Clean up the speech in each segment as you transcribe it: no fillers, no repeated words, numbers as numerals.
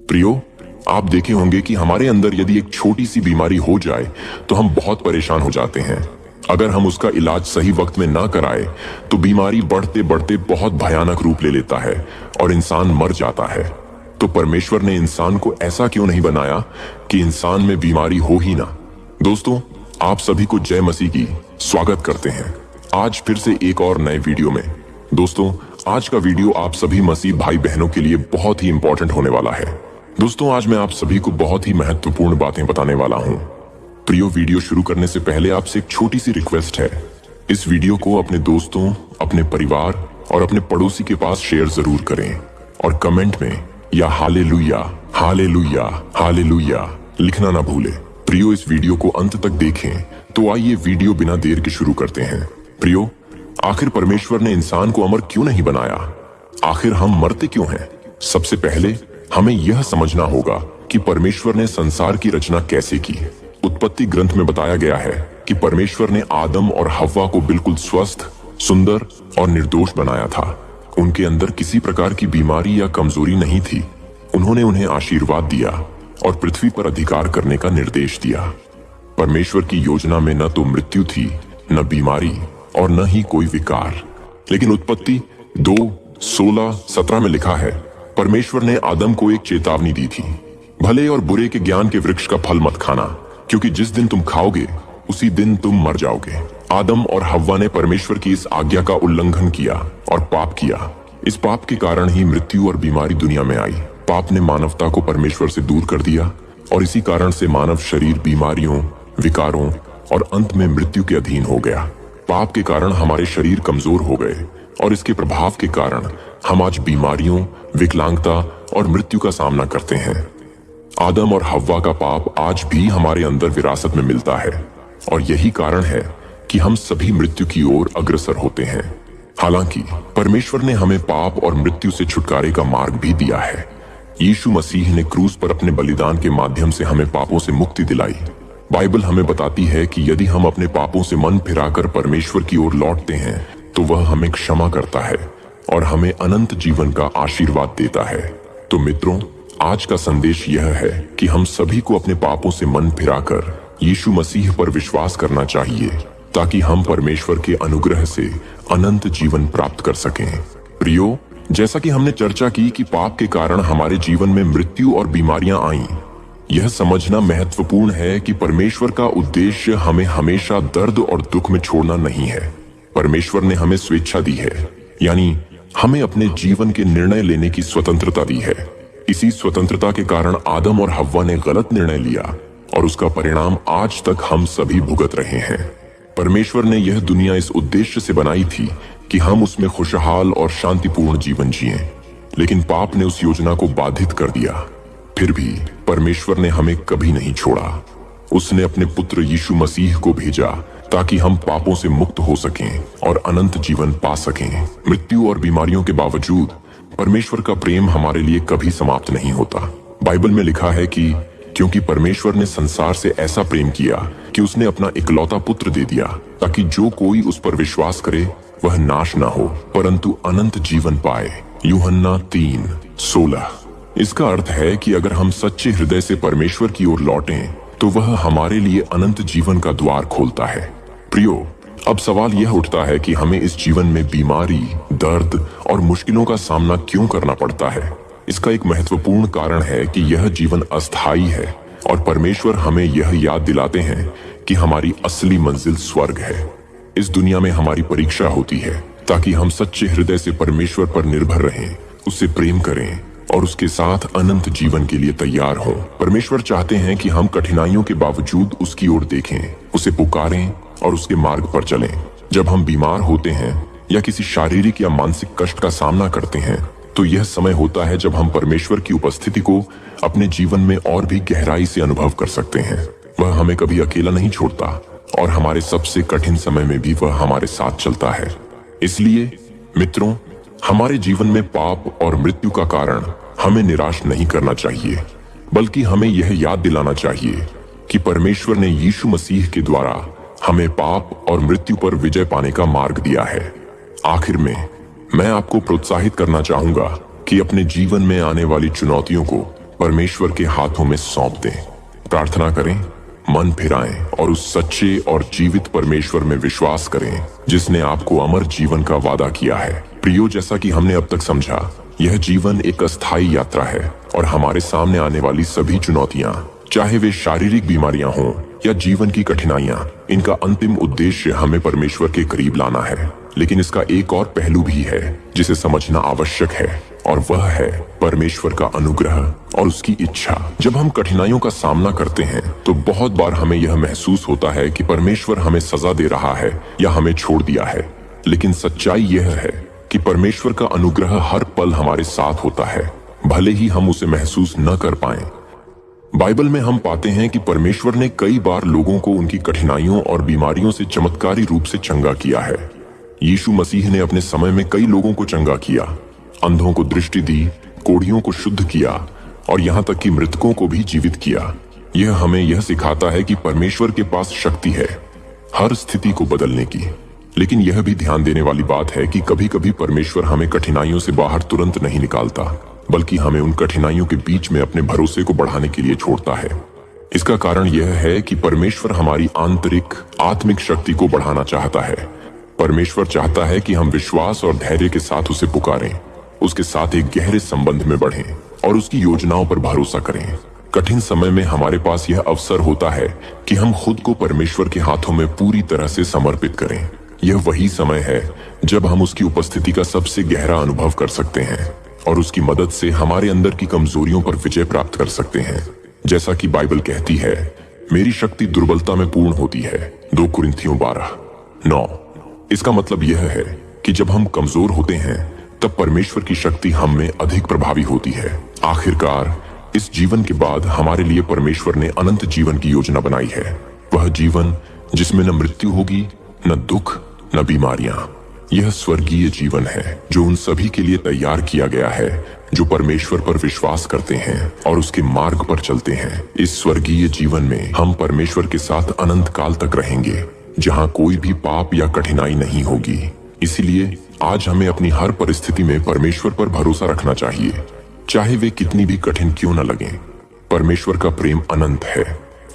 प्रियो, आप देखे होंगे कि हमारे अंदर यदि एक छोटी सी बीमारी हो जाए तो हम बहुत परेशान हो जाते हैं। अगर हम उसका इलाज सही वक्त में ना कराए तो बीमारी बढ़ते बढ़ते बहुत भयानक रूप ले लेता है और इंसान मर जाता है। तो परमेश्वर ने इंसान को ऐसा क्यों नहीं बनाया कि इंसान में बीमारी हो ही ना। दोस्तों, आप सभी को जय मसीह की स्वागत करते हैं आज फिर से एक और नए वीडियो में। दोस्तों, आज का वीडियो आप सभी मसीह भाई बहनों के लिए बहुत ही इंपॉर्टेंट होने वाला है। दोस्तों, आज मैं आप सभी को बहुत ही महत्वपूर्ण बातें बताने वाला हूं। प्रियो, वीडियो शुरू करने से पहले आपसे एक छोटी सी रिक्वेस्ट है। इस वीडियो को अपने दोस्तों, अपने परिवार और अपने पड़ोसी के पास शेयर जरूर करें और कमेंट में या हालेलुया हालेलुया हालेलुया लिखना ना भूलें। प्रियो, इस वीडियो को अंत तक देखें। तो आइए वीडियो बिना देर के शुरू करते हैं। प्रियो, आखिर परमेश्वर ने इंसान को अमर क्यों नहीं बनाया? आखिर हम मरते क्यों हैं? सबसे पहले हमें यह समझना होगा कि परमेश्वर ने संसार की रचना कैसे की। उत्पत्ति ग्रंथ में बताया गया है कि परमेश्वर ने आदम और हव्वा को बिल्कुल स्वस्थ, सुंदर और निर्दोष बनाया था। उनके अंदर किसी प्रकार की बीमारी या कमजोरी नहीं थी। उन्होंने उन्हें आशीर्वाद दिया और पृथ्वी पर अधिकार करने का निर्देश दिया। परमेश्वर की योजना में न तो मृत्यु थी, न बीमारी और न ही कोई विकार। लेकिन उत्पत्ति 2:16-17 में लिखा है, परमेश्वर ने आदम को एक चेतावनी दी थी, भले और बुरे के ज्ञान के वृक्ष का फल मत खाना, क्योंकि जिस दिन तुम खाओगे उसी दिन तुम मर जाओगे। आदम और हव्वा ने परमेश्वर की इस आज्ञा का उल्लंघन किया और पाप किया। इस पाप के कारण ही मृत्यु और बीमारी दुनिया में आई। पाप ने मानवता को परमेश्वर से दूर कर दिया और इसी कारण से मानव शरीर बीमारियों, विकारों और अंत में मृत्यु के अधीन हो गया। पाप के कारण हमारे शरीर कमजोर हो गए और इसके प्रभाव के कारण हम आज बीमारियों, विकलांगता और मृत्यु का सामना करते हैं। आदम और हव्वा का पाप आज भी हमारे अंदर विरासत में मिलता है और यही कारण है कि हम सभी मृत्यु की ओर अग्रसर होते हैं। हालांकि परमेश्वर ने हमें पाप और मृत्यु से छुटकारे का मार्ग भी दिया है। यीशु मसीह ने क्रूस पर अपने बलिदान के माध्यम से हमें पापों से मुक्ति दिलाई। बाइबल हमें बताती है कि यदि हम अपने पापों से मन फिराकर परमेश्वर की ओर लौटते हैं तो वह हमें क्षमा करता है और हमें अनंत जीवन का आशीर्वाद देता है। तो मित्रों, आज का संदेश यह है कि हम सभी को अपने पापों से मन फिराकर यीशु मसीह पर विश्वास करना चाहिए ताकि हम परमेश्वर के अनुग्रह से अनंत जीवन प्राप्त कर सकें। प्रियो, जैसा कि हमने चर्चा की कि पाप के कारण हमारे जीवन में मृत्यु और बीमारियां आईं, यह समझना महत्वपूर्ण है कि परमेश्वर का उद्देश्य हमें हमेशा दर्द और दुख में छोड़ना नहीं है। परमेश्वर ने हमें स्वेच्छा दी है, यानी हमें अपने जीवन के निर्णय लेने की स्वतंत्रता दी है। इसी स्वतंत्रता के कारण आदम और हव्वा ने गलत निर्णय लिया और उसका परिणाम आज तक हम सभी भुगत रहे हैं। परमेश्वर ने यह दुनिया इस उद्देश्य से बनाई थी कि हम उसमें खुशहाल और शांतिपूर्ण जीवन जिएं, लेकिन पाप ने उस योजना को बाधित कर दिया। फिर भी परमेश्वर ने हमें कभी नहीं छोड़ा। उसने अपने पुत्र यीशु मसीह को भेजा ताकि हम पापों से मुक्त हो सकें और अनंत जीवन पा सकें। मृत्यु और बीमारियों के बावजूद परमेश्वर का प्रेम हमारे लिए कभी समाप्त नहीं होता। बाइबल में लिखा है कि क्योंकि परमेश्वर ने संसार से ऐसा प्रेम किया कि उसने अपना इकलौता पुत्र दे दिया ताकि जो कोई उस पर विश्वास करे वह नाश ना हो परंतु अनंत जीवन पाए। यूहन्ना 3:16। इसका अर्थ है कि अगर हम सच्चे हृदय से परमेश्वर की ओर लौटें तो वह हमारे लिए अनंत जीवन का द्वार खोलता है। प्रियो, अब सवाल यह उठता है कि हमें इस जीवन में बीमारी, दर्द और मुश्किलों का सामना क्यों करना पड़ता है। इसका एक महत्वपूर्ण कारण है कि यह जीवन अस्थायी है और परमेश्वर हमें यह याद दिलाते हैं कि हमारी असली मंजिल स्वर्ग है। इस दुनिया में हमारी परीक्षा होती है ताकि हम सच्चे हृदय से परमेश्वर पर निर्भर रहें, उससे प्रेम करें और उसके साथ अनंत जीवन के लिए तैयार हों। परमेश्वर चाहते हैं कि हम कठिनाइयों के बावजूद उसकी ओर देखें, उसे पुकारें और उसके मार्ग पर चलें। जब हम बीमार होते हैं या किसी शारीरिक या मानसिक कष्ट का सामना करते हैं तो यह समय होता है जब हम परमेश्वर की उपस्थिति को अपने जीवन में और भी गहराई से अनुभव कर सकते हैं। वह हमें कभी अकेला नहीं छोड़ता और हमारे सबसे कठिन समय में भी वह हमारे साथ चलता है। इसलिए मित्रों, हमारे जीवन में पाप और मृत्यु का कारण हमें निराश नहीं करना चाहिए, बल्कि हमें यह याद दिलाना चाहिए कि परमेश्वर ने यीशु मसीह के द्वारा हमें पाप और मृत्यु पर विजय पाने का मार्ग दिया है। आखिर में मैं आपको प्रोत्साहित करना चाहूंगा कि अपने जीवन में आने वाली चुनौतियों को परमेश्वर के हाथों में सौंप दें। प्रार्थना करें, मन फिराएं और उस सच्चे और जीवित परमेश्वर में विश्वास करें जिसने आपको अमर जीवन का वादा किया है। प्रियो, जैसा कि हमने अब तक समझा, यह जीवन एक अस्थायी यात्रा है और हमारे सामने आने वाली सभी चुनौतियां, चाहे वे शारीरिक बीमारियां हों या जीवन की कठिनाइयां, इनका अंतिम उद्देश्य हमें परमेश्वर के करीब लाना है। लेकिन इसका एक और पहलू भी है जिसे समझना आवश्यक है, और वह है परमेश्वर का अनुग्रह और उसकी इच्छा। जब हम कठिनाइयों का सामना करते हैं तो बहुत बार हमें यह महसूस होता है कि परमेश्वर हमें सजा दे रहा है या हमें छोड़ दिया है। लेकिन सच्चाई यह है कि परमेश्वर का अनुग्रह हर पल हमारे साथ होता है, भले ही हम उसे महसूस न कर पाएं। बाइबल में हम पाते हैं कि परमेश्वर ने कई बार लोगों को उनकी कठिनाइयों और बीमारियों से चमत्कारी रूप से चंगा किया है। यीशु मसीह ने अपने समय में कई लोगों को चंगा किया, अंधों को दृष्टि दी, कोढ़ियों को शुद्ध किया और यहाँ तक कि मृतकों को भी जीवित किया। यह हमें यह सिखाता है कि परमेश्वर के पास शक्ति है हर स्थिति को बदलने की। लेकिन यह भी ध्यान देने वाली बात है कि कभी कभी परमेश्वर हमें कठिनाइयों से बाहर तुरंत नहीं निकालता, बल्कि हमें उन कठिनाइयों के बीच में अपने भरोसे को बढ़ाने के लिए छोड़ता है। इसका कारण यह है कि परमेश्वर हमारी आंतरिक आत्मिक शक्ति को बढ़ाना चाहता है। परमेश्वर चाहता है कि हम विश्वास और धैर्य के साथ उसे पुकारें, उसके साथ एक गहरे संबंध में बढ़ें और उसकी योजनाओं पर भरोसा करें। कठिन समय में हमारे पास यह अवसर होता है कि हम खुद को परमेश्वर के हाथों में पूरी तरह से समर्पित करें। यह वही समय है जब हम उसकी उपस्थिति का सबसे गहरा अनुभव कर सकते हैं और उसकी मदद से हमारे अंदर की कमजोरियों पर विजय प्राप्त कर सकते हैं। जैसा कि बाइबल कहती है, मेरी शक्ति दुर्बलता में पूर्ण होती है, 2 कुरिन्थियों 12:9। इसका मतलब यह है कि जब हम कमजोर होते हैं तब परमेश्वर की शक्ति हम में अधिक प्रभावी होती है। आखिरकार इस जीवन के बाद हमारे लिए परमेश्वर ने अनंत जीवन की योजना बनाई है। वह जीवन जिसमें न मृत्यु होगी, न दुख, न बीमारियां। यह स्वर्गीय जीवन है जो उन सभी के लिए तैयार किया गया है जो परमेश्वर पर विश्वास करते हैं और उसके मार्ग पर चलते हैं। इस स्वर्गीय जीवन में हम परमेश्वर के साथ अनंत काल तक रहेंगे, जहां कोई भी पाप या कठिनाई नहीं होगी। इसीलिए आज हमें अपनी हर परिस्थिति में परमेश्वर पर भरोसा रखना चाहिए, चाहे वे कितनी भी कठिन क्यों न लगें। परमेश्वर का प्रेम अनंत है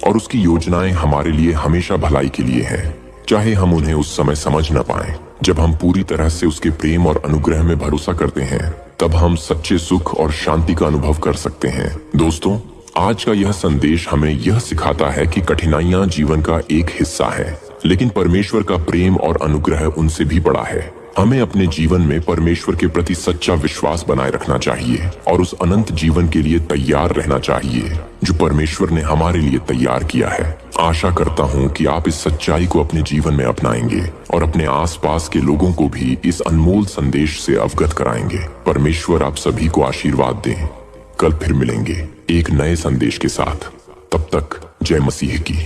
और उसकी योजनाएं हमारे लिए हमेशा भलाई के लिए हैं, चाहे हम उन्हें उस समय समझ न पाएं। जब हम पूरी तरह से उसके प्रेम और अनुग्रह में भरोसा करते हैं, तब हम सच्चे सुख और शांति का अनुभव कर सकते हैं। दोस्तों, आज का यह संदेश हमें यह सिखाता है कि कठिनाइयां जीवन का एक हिस्सा है, लेकिन परमेश्वर का प्रेम और अनुग्रह उनसे भी बड़ा है। हमें अपने जीवन में परमेश्वर के प्रति सच्चा विश्वास बनाए रखना चाहिए और उस अनंत जीवन के लिए तैयार रहना चाहिए जो परमेश्वर ने हमारे लिए तैयार किया है। आशा करता हूँ कि आप इस सच्चाई को अपने जीवन में अपनाएंगे और अपने आसपास के लोगों को भी इस अनमोल संदेश से अवगत कराएंगे। परमेश्वर आप सभी को आशीर्वाद दें। कल फिर मिलेंगे एक नए संदेश के साथ। तब तक जय मसीह की।